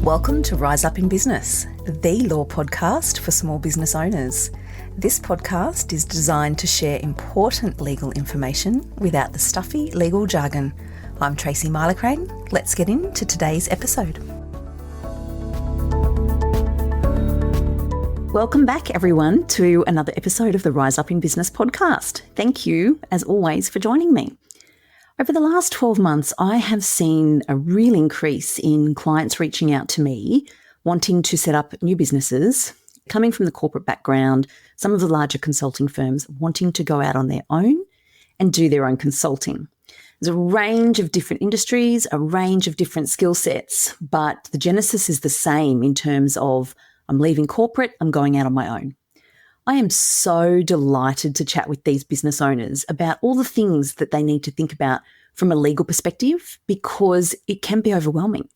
Welcome to Rise Up in Business, the law podcast for small business owners. This podcast is designed to share important legal information without the stuffy legal jargon. I'm Tracy Milacrane. Let's get into today's episode. Welcome back, everyone, to another episode of the Rise Up in Business podcast. Thank you, as always, for joining me. Over the last 12 months, I have seen a real increase in clients reaching out to me, wanting to set up new businesses, coming from the corporate background, some of the larger consulting firms wanting to go out on their own and do their own consulting. There's a range of different industries, a range of different skill sets, but the genesis is the same in terms of I'm leaving corporate, I'm going out on my own. I am so delighted to chat with these business owners about all the things that they need to think about from a legal perspective because it can be overwhelming.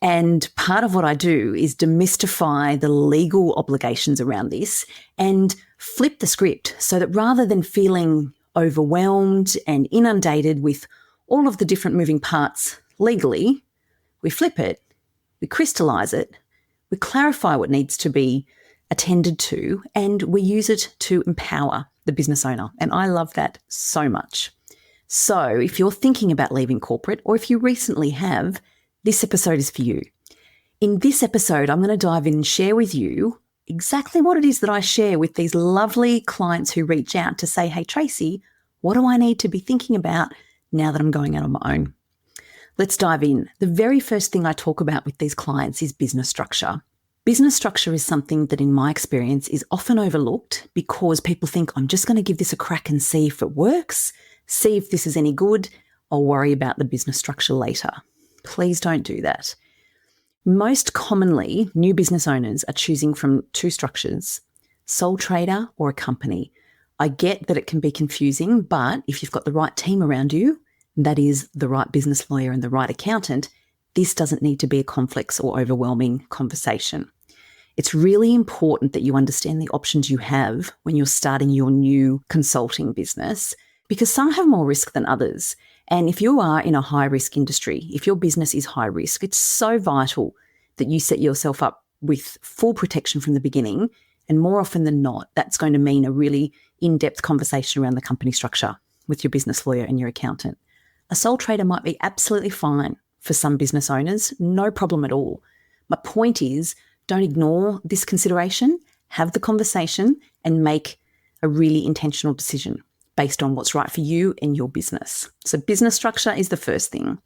And part of what I do is demystify the legal obligations around this and flip the script so that rather than feeling overwhelmed and inundated with all of the different moving parts legally, we flip it, we crystallize it, we clarify what needs to be attended to, and we use it to empower the business owner. And I love that so much. So if you're thinking about leaving corporate, or if you recently have, this episode is for you. In this episode, I'm going to dive in and share with you exactly what it is that I share with these lovely clients who reach out to say, hey, Tracy, what do I need to be thinking about now that I'm going out on my own? Let's dive in. The very first thing I talk about with these clients is business structure. Business structure is something that in my experience is often overlooked because people think I'm just going to give this a crack and see if it works, see if this is any good. I'll worry about the business structure later. Please don't do that. Most commonly, new business owners are choosing from two structures, sole trader or a company. I get that it can be confusing, but if you've got the right team around you, that is the right business lawyer and the right accountant, this doesn't need to be a complex or overwhelming conversation. It's really important that you understand the options you have when you're starting your new consulting business because some have more risk than others. And if you are in a high-risk industry, if your business is high risk, it's so vital that you set yourself up with full protection from the beginning. And more often than not, that's going to mean a really in-depth conversation around the company structure with your business lawyer and your accountant. A sole trader might be absolutely fine for some business owners, no problem at all. My point is, don't ignore this consideration, have the conversation and make a really intentional decision based on what's right for you and your business. So business structure is the first thing.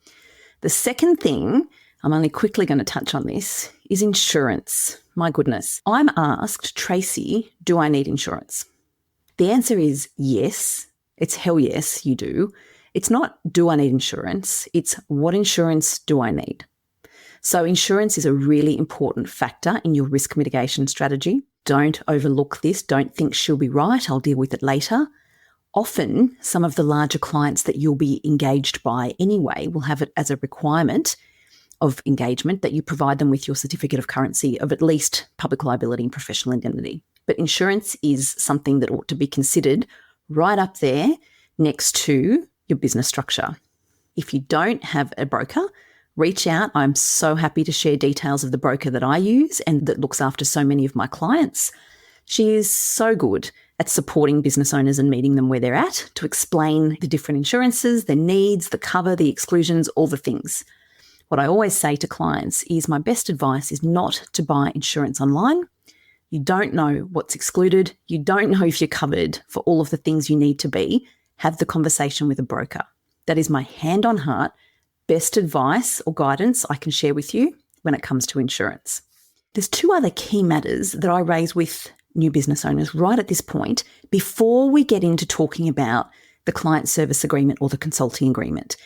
The second thing, I'm only quickly going to touch on this, is insurance. My goodness. I'm asked, Tracy, do I need insurance? The answer is yes. It's hell yes, you do. It's not, do I need insurance? It's what insurance do I need? So insurance is a really important factor in your risk mitigation strategy. Don't overlook this. Don't think she'll be right. I'll deal with it later. Often, some of the larger clients that you'll be engaged by anyway will have it as a requirement of engagement that you provide them with your certificate of currency of at least public liability and professional indemnity. But insurance is something that ought to be considered right up there next to your business structure. If you don't have a broker, reach out. I'm so happy to share details of the broker that I use and that looks after so many of my clients. She is so good at supporting business owners and meeting them where they're at to explain the different insurances, their needs, the cover, the exclusions, all the things. What I always say to clients is my best advice is not to buy insurance online. You don't know what's excluded. You don't know if you're covered for all of the things you need to be. Have the conversation with a broker. That is my hand on heart, best advice or guidance I can share with you when it comes to insurance. There's two other key matters that I raise with new business owners right at this point before we get into talking about the client service agreement or the consulting agreement.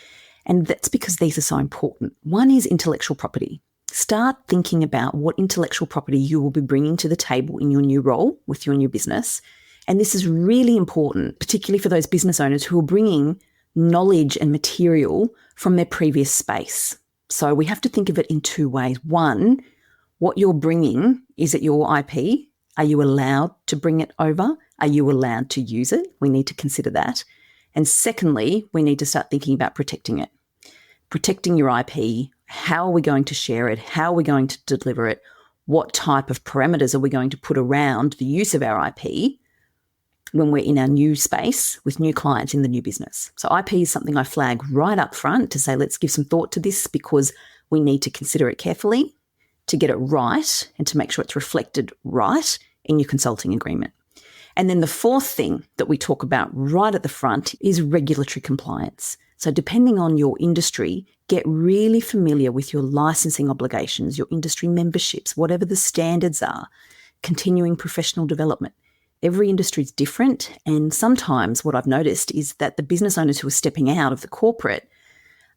And that's because these are so important. One is intellectual property. Start thinking about what intellectual property you will be bringing to the table in your new role with your new business. And this is really important, particularly for those business owners who are bringing knowledge and material from their previous space. So we have to think of it in two ways. One, what you're bringing, is it your IP? Are you allowed to bring it over? Are you allowed to use it? We need to consider that. And secondly, we need to start thinking about protecting it. Protecting your IP How are we going to share it? How are we going to deliver it? What type of parameters are we going to put around the use of our IP when we're in our new space with new clients in the new business? So IP is something I flag right up front to say, let's give some thought to this because we need to consider it carefully to get it right and to make sure it's reflected right in your consulting agreement. And then the fourth thing that we talk about right at the front is regulatory compliance. So depending on your industry, get really familiar with your licensing obligations, your industry memberships, whatever the standards are, continuing professional development. Every industry is different. And sometimes what I've noticed is that the business owners who are stepping out of the corporate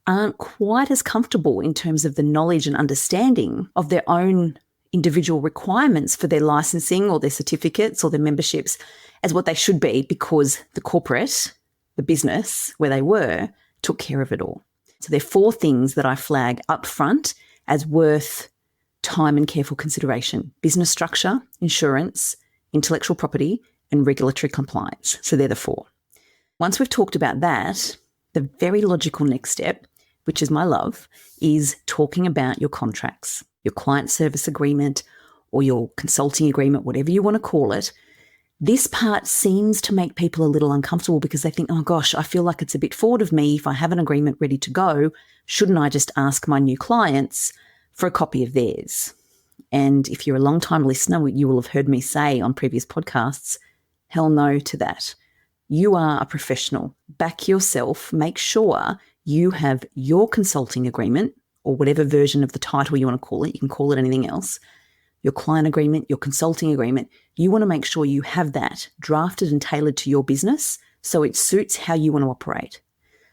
aren't quite as comfortable in terms of the knowledge and understanding of their own individual requirements for their licensing or their certificates or their memberships as what they should be because the corporate, the business where they were, took care of it all. So there are four things that I flag up front as worth time and careful consideration: business structure, insurance, intellectual property, and regulatory compliance. So they're the four. Once we've talked about that, the very logical next step, which is my love, is talking about your contracts, your client service agreement or your consulting agreement, whatever you want to call it. This part seems to make people a little uncomfortable because they think, oh gosh, I feel like it's a bit forward of me. If I have an agreement ready to go, shouldn't I just ask my new clients for a copy of theirs? And if you're a long-time listener, you will have heard me say on previous podcasts, hell no to that. You are a professional. Back yourself. Make sure you have your consulting agreement or whatever version of the title you want to call it. You can call it anything else. Your client agreement, your consulting agreement. You want to make sure you have that drafted and tailored to your business so it suits how you want to operate.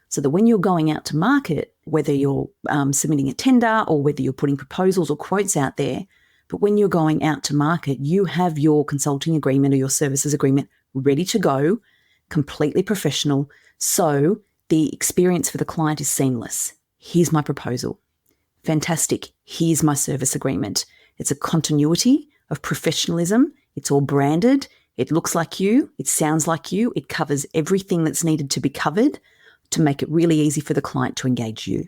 So that when you're going out to market, whether you're submitting a tender or whether you're putting proposals or quotes out there, but when you're going out to market, you have your consulting agreement or your services agreement ready to go, completely professional, so the experience for the client is seamless. Here's my proposal. Fantastic. Here's my service agreement. It's a continuity of professionalism. It's all branded. It looks like you. It sounds like you. It covers everything that's needed to be covered to make it really easy for the client to engage you.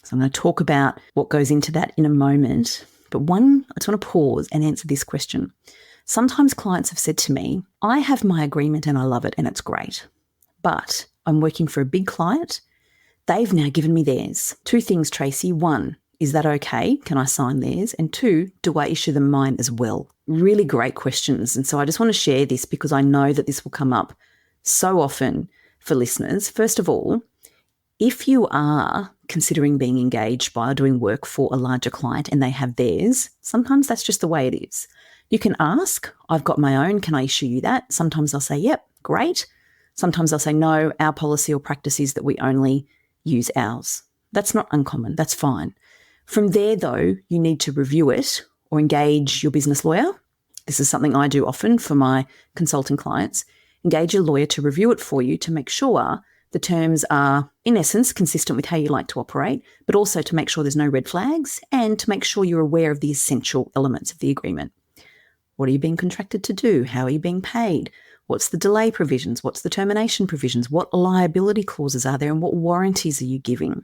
So I'm going to talk about what goes into that in a moment. But I just want to pause and answer this question. Sometimes clients have said to me, I have my agreement and I love it and it's great, but I'm working for a big client. They've now given me theirs. Two things, Tracy. One, is that okay? Can I sign theirs? And two, do I issue them mine as well? Really great questions. And so I just want to share this because I know that this will come up so often for listeners. First of all, if you are considering being engaged by or doing work for a larger client and they have theirs, sometimes that's just the way it is. You can ask, I've got my own, can I issue you that? Sometimes I'll say, yep, great. Sometimes I'll say, no, our policy or practice is that we only use ours. That's not uncommon. That's fine. From there, though, you need to review it or engage your business lawyer. This is something I do often for my consulting clients. Engage a lawyer to review it for you to make sure the terms are, in essence, consistent with how you like to operate, but also to make sure there's no red flags and to make sure you're aware of the essential elements of the agreement. What are you being contracted to do? How are you being paid? What's the delay provisions? What's the termination provisions? What liability clauses are there and what warranties are you giving?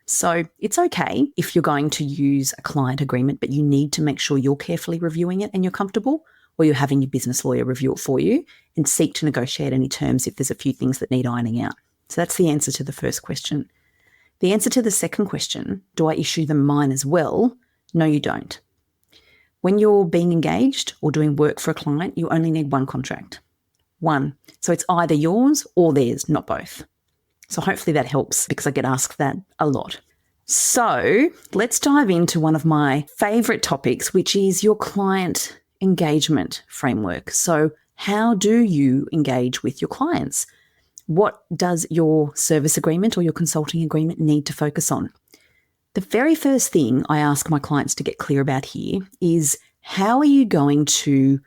So it's okay if you're going to use a client agreement, but you need to make sure you're carefully reviewing it and you're comfortable, or you're having your business lawyer review it for you and seek to negotiate any terms if there's a few things that need ironing out. So that's the answer to the first question. The answer to the second question, do I issue them mine as well? No, you don't. When you're being engaged or doing work for a client, you only need one contract. One. So it's either yours or theirs, not both. So hopefully that helps because I get asked that a lot. So let's dive into one of my favorite topics, which is your client engagement framework. So how do you engage with your clients? What does your service agreement or your consulting agreement need to focus on? The very first thing I ask my clients to get clear about here is, how are you going to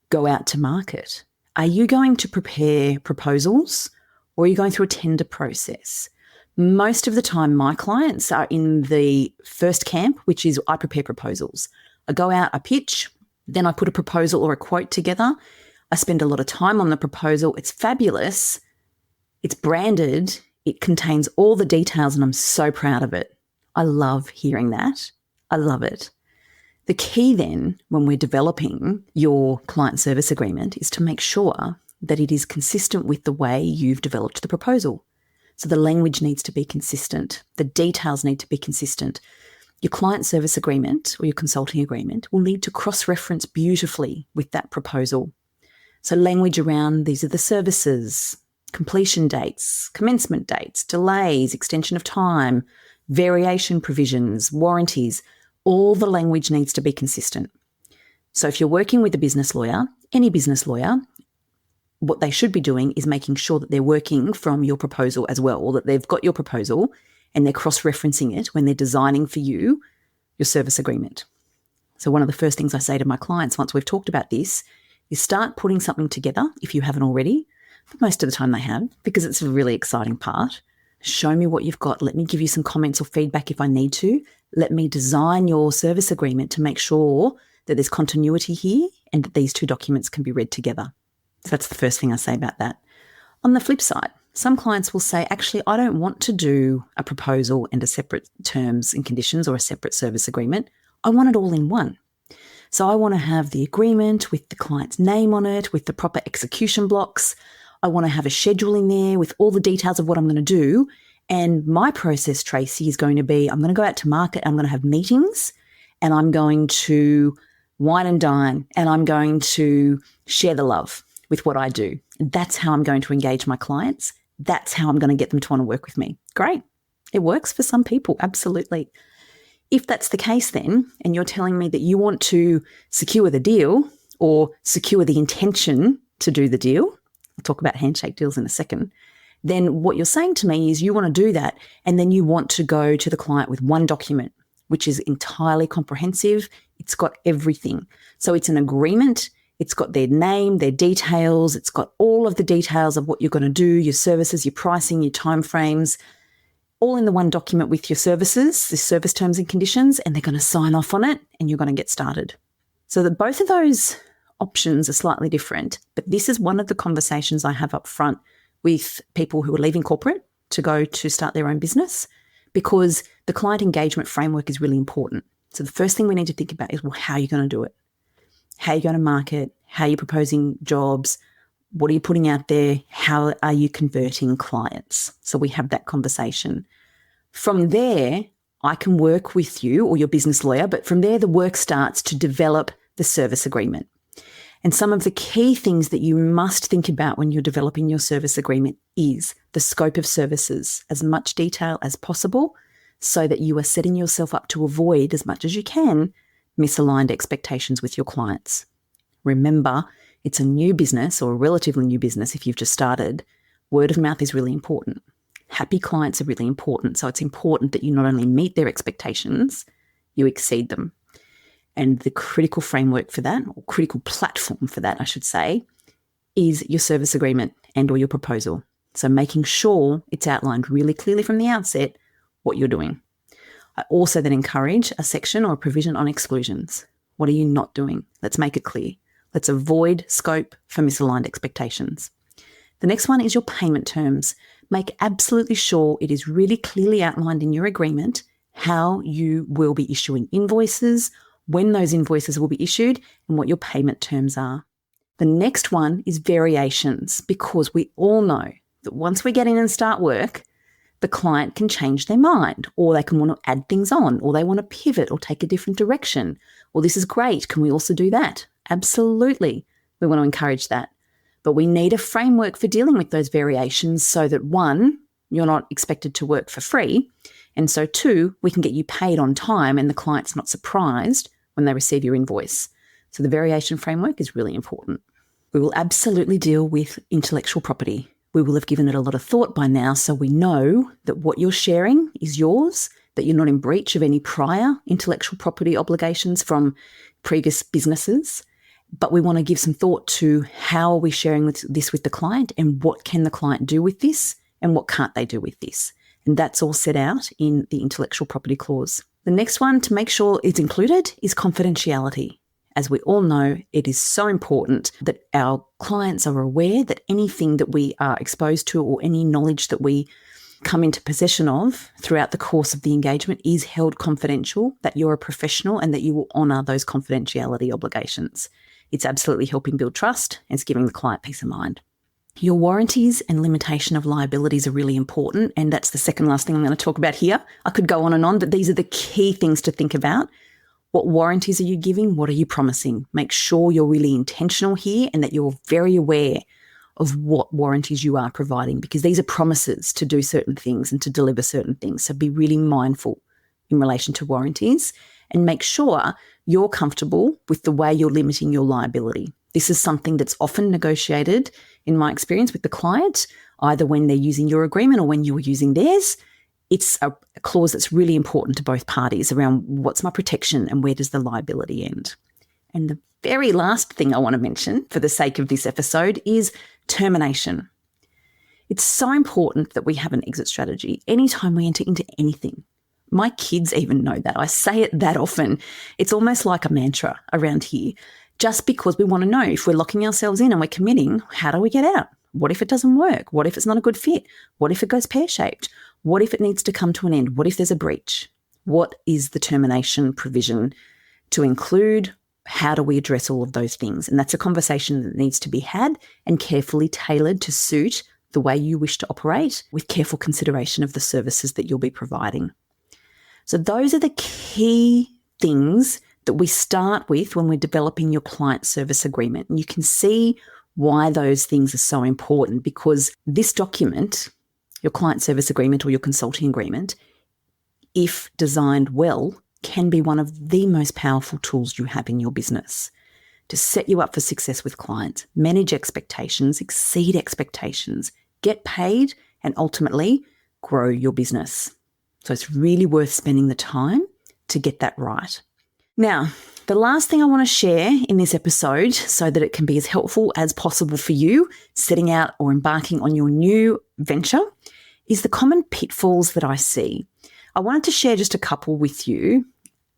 go out to market? Are you going to prepare proposals or are you going through a tender process? Most of the time, my clients are in the first camp, which is I prepare proposals. I go out, I pitch, then I put a proposal or a quote together. I spend a lot of time on the proposal. It's fabulous. It's branded. It contains all the details and I'm so proud of it. I love hearing that. I love it. The key then, when we're developing your client service agreement, is to make sure that it is consistent with the way you've developed the proposal. So the language needs to be consistent. The details need to be consistent. Your client service agreement or your consulting agreement will need to cross-reference beautifully with that proposal. So language around these are the services, completion dates, commencement dates, delays, extension of time, variation provisions, warranties, all the language needs to be consistent. So if you're working with a business lawyer, any business lawyer, what they should be doing is making sure that they're working from your proposal as well, or that they've got your proposal and they're cross-referencing it when they're designing for you your service agreement. So one of the first things I say to my clients once we've talked about this is start putting something together if you haven't already. But most of the time they have, because it's a really exciting part. Show me what you've got. Let me give you some comments or feedback if I need to. Let me design your service agreement to make sure that there's continuity here and that these two documents can be read together. So that's the first thing I say about that. On the flip side, some clients will say, actually, I don't want to do a proposal and a separate terms and conditions or a separate service agreement. I want it all in one. So I want to have the agreement with the client's name on it, with the proper execution blocks. I want to have a schedule in there with all the details of what I'm going to do. And my process, Tracy, is going to be, I'm going to go out to market, I'm going to have meetings, and I'm going to wine and dine, and I'm going to share the love with what I do. And that's how I'm going to engage my clients. That's how I'm going to get them to want to work with me. Great. It works for some people. Absolutely. If that's the case then, and you're telling me that you want to secure the deal or secure the intention to do the deal, I'll talk about handshake deals in a second, then what you're saying to me is you want to do that, and then you want to go to the client with one document, which is entirely comprehensive. It's got everything. So it's an agreement. It's got their name, their details. It's got all of the details of what you're going to do, your services, your pricing, your timeframes, all in the one document with your services, the service terms and conditions, and they're going to sign off on it and you're going to get started. So that both of those options are slightly different, but this is one of the conversations I have up front with people who are leaving corporate to go to start their own business, because the client engagement framework is really important. So the first thing we need to think about is, well, how are you going to do it? How are you going to market? How are you proposing jobs? What are you putting out there? How are you converting clients? So we have that conversation. From there, I can work with you or your business lawyer, but from there, the work starts to develop the service agreement. And some of the key things that you must think about when you're developing your service agreement is the scope of services, as much detail as possible, so that you are setting yourself up to avoid, as much as you can, misaligned expectations with your clients. Remember, it's a new business or a relatively new business if you've just started. Word of mouth is really important. Happy clients are really important. So it's important that you not only meet their expectations, you exceed them. And the critical framework for that, or critical platform for that, I should say, is your service agreement and or your proposal. So making sure it's outlined really clearly from the outset what you're doing. I also then encourage a section or a provision on exclusions. What are you not doing? Let's make it clear. Let's avoid scope for misaligned expectations. The next one is your payment terms. Make absolutely sure it is really clearly outlined in your agreement how you will be issuing invoices, when those invoices will be issued, and what your payment terms are. The next one is variations, because we all know that once we get in and start work, the client can change their mind, or they can want to add things on, or they want to pivot or take a different direction. Well, this is great. Can we also do that? Absolutely. We want to encourage that. But we need a framework for dealing with those variations so that, one, you're not expected to work for free, and so two, we can get you paid on time and the client's not surprised when they receive your invoice. So the variation framework is really important. We will absolutely deal with intellectual property. We will have given it a lot of thought by now, so we know that what you're sharing is yours, that you're not in breach of any prior intellectual property obligations from previous businesses. But we want to give some thought to how are we sharing this with the client, and what can the client do with this, and what can't they do with this. And that's all set out in the intellectual property clause. The next one to make sure it's included is confidentiality. As we all know, it is so important that our clients are aware that anything that we are exposed to or any knowledge that we come into possession of throughout the course of the engagement is held confidential, that you're a professional and that you will honour those confidentiality obligations. It's absolutely helping build trust and it's giving the client peace of mind. Your warranties and limitation of liabilities are really important, and that's the second last thing I'm going to talk about here. I could go on, but these are the key things to think about. What warranties are you giving? What are you promising? Make sure you're really intentional here and that you're very aware of what warranties you are providing, because these are promises to do certain things and to deliver certain things. So be really mindful in relation to warranties and make sure you're comfortable with the way you're limiting your liability. This is something that's often negotiated, in my experience, with the client, either when they're using your agreement or when you're using theirs. It's a clause that's really important to both parties around what's my protection and where does the liability end. And the very last thing I want to mention for the sake of this episode is termination. It's so important that we have an exit strategy anytime we enter into anything. My kids even know that. I say it that often. It's almost like a mantra around here, just because we want to know if we're locking ourselves in and we're committing, how do we get out? What if it doesn't work? What if it's not a good fit? What if it goes pear-shaped? What if it needs to come to an end? What if there's a breach? What is the termination provision to include? How do we address all of those things? And that's a conversation that needs to be had and carefully tailored to suit the way you wish to operate, with careful consideration of the services that you'll be providing. So those are the key things that we start with when we're developing your client service agreement. And you can see why those things are so important, because this document, your client service agreement or your consulting agreement, if designed well, can be one of the most powerful tools you have in your business to set you up for success with clients, manage expectations, exceed expectations, get paid, and ultimately grow your business. So it's really worth spending the time to get that right. Now, the last thing I want to share in this episode, so that it can be as helpful as possible for you setting out or embarking on your new venture, is the common pitfalls that I see. I wanted to share just a couple with you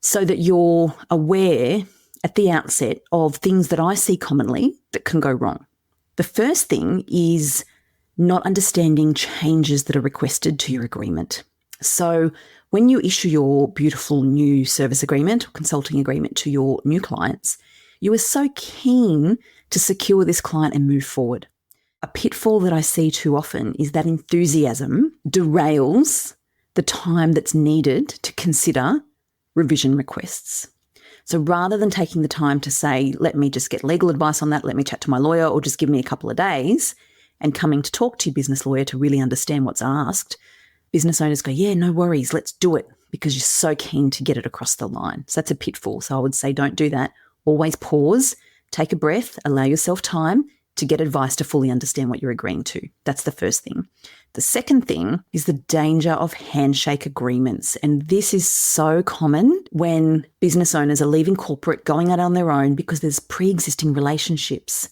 so that you're aware at the outset of things that I see commonly that can go wrong. The first thing is not understanding changes that are requested to your agreement. So when you issue your beautiful new service agreement or consulting agreement to your new clients, you are so keen to secure this client and move forward. A pitfall that I see too often is that enthusiasm derails the time that's needed to consider revision requests. So rather than taking the time to say, let me just get legal advice on that, let me chat to my lawyer, or just give me a couple of days, and coming to talk to your business lawyer to really understand what's asked, business owners go, yeah, no worries, let's do it, because you're so keen to get it across the line. So that's a pitfall. So I would say don't do that. Always pause, take a breath, allow yourself time to get advice to fully understand what you're agreeing to. That's the first thing. The second thing is the danger of handshake agreements. And this is so common when business owners are leaving corporate, going out on their own because there's pre-existing relationships.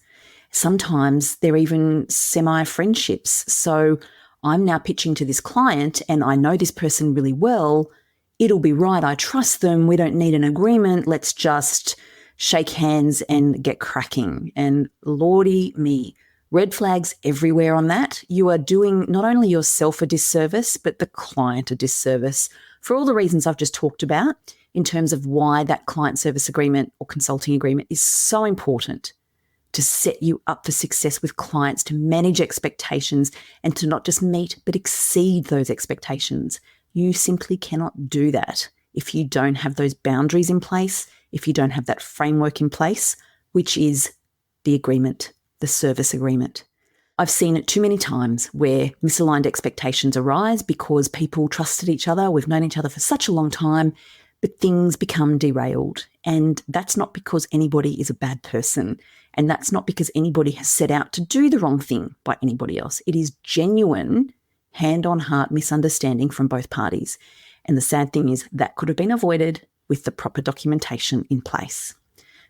Sometimes they're even semi-friendships. So I'm now pitching to this client and I know this person really well. It'll be right. I trust them. We don't need an agreement. Let's just shake hands and get cracking. And lordy me, red flags everywhere on that. You are doing not only yourself a disservice, but the client a disservice for all the reasons I've just talked about in terms of why that client service agreement or consulting agreement is so important to set you up for success with clients, to manage expectations and to not just meet but exceed those expectations. You simply cannot do that if you don't have those boundaries in place, if you don't have that framework in place, which is the agreement, the service agreement. I've seen it too many times where misaligned expectations arise because people trusted each other. We've known each other for such a long time, but things become derailed. And that's not because anybody is a bad person. And that's not because anybody has set out to do the wrong thing by anybody else. It is genuine, hand-on-heart misunderstanding from both parties. And the sad thing is that could have been avoided with the proper documentation in place.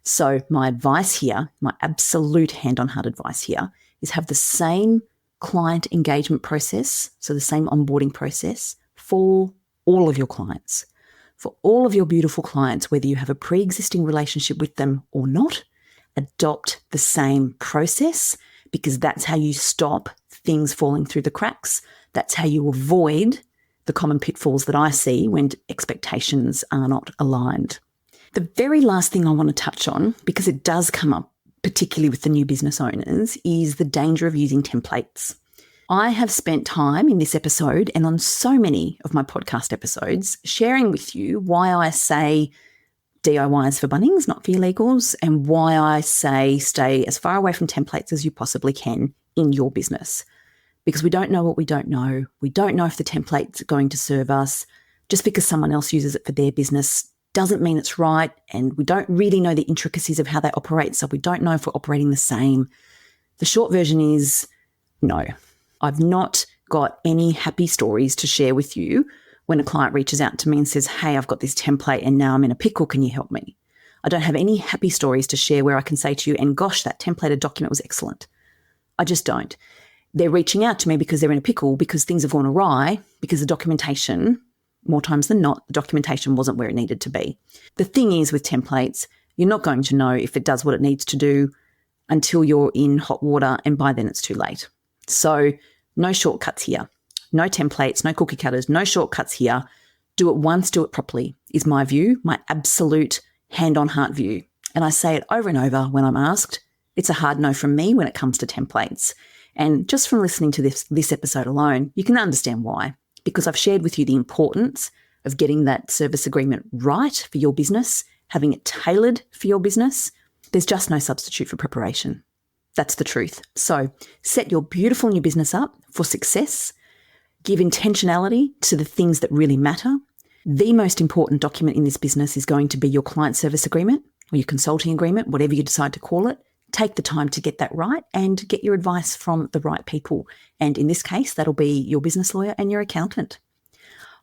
So my advice here, my absolute hand-on-heart advice here, is have the same client engagement process, so the same onboarding process for all of your clients. For all of your beautiful clients, whether you have a pre-existing relationship with them or not, adopt the same process, because that's how you stop things falling through the cracks. That's how you avoid the common pitfalls that I see when expectations are not aligned. The very last thing I want to touch on, because it does come up particularly with the new business owners, is the danger of using templates. I have spent time in this episode and on so many of my podcast episodes sharing with you why I say DIY is for Bunnings, not for your legals, and why I say stay as far away from templates as you possibly can in your business. Because we don't know what we don't know. We don't know if the template's going to serve us. Just because someone else uses it for their business doesn't mean it's right, and we don't really know the intricacies of how they operate, so we don't know if we're operating the same. The short version is no. I've not got any happy stories to share with you when a client reaches out to me and says, hey, I've got this template and now I'm in a pickle, can you help me? I don't have any happy stories to share where I can say to you, and gosh, that templated document was excellent. I just don't. They're reaching out to me because they're in a pickle, because things have gone awry, because the documentation, more times than not, the documentation wasn't where it needed to be. The thing is with templates, you're not going to know if it does what it needs to do until you're in hot water, and by then it's too late. So no shortcuts here. No templates, no cookie cutters, no shortcuts here. Do it once, do it properly, is my view, my absolute hand-on-heart view. And I say it over and over when I'm asked. It's a hard no from me when it comes to templates. And just from listening to this episode alone, you can understand why. Because I've shared with you the importance of getting that service agreement right for your business, having it tailored for your business. There's just no substitute for preparation. That's the truth. So set your beautiful new business up for success. Give intentionality to the things that really matter. The most important document in this business is going to be your client service agreement or your consulting agreement, whatever you decide to call it. Take the time to get that right and get your advice from the right people. And in this case, that'll be your business lawyer and your accountant.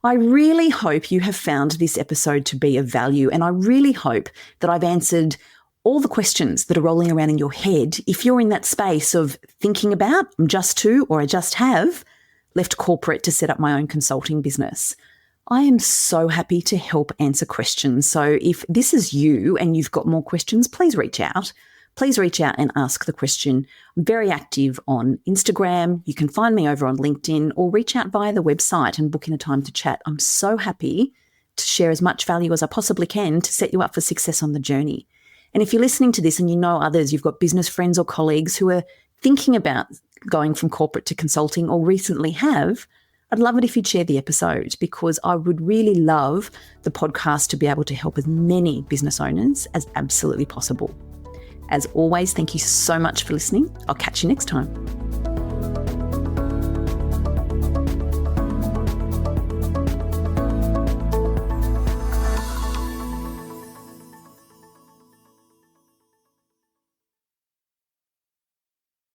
I really hope you have found this episode to be of value, and I really hope that I've answered all the questions that are rolling around in your head if you're in that space of thinking about, I'm just to, or I just have left corporate to set up my own consulting business. I am so happy to help answer questions. So if this is you and you've got more questions, please reach out. Please reach out and ask the question. I'm very active on Instagram. You can find me over on LinkedIn, or reach out via the website and book in a time to chat. I'm so happy to share as much value as I possibly can to set you up for success on the journey. And if you're listening to this and you know others, you've got business friends or colleagues who are thinking about going from corporate to consulting or recently have, I'd love it if you'd share the episode, because I would really love the podcast to be able to help as many business owners as absolutely possible. As always, thank you so much for listening. I'll catch you next time.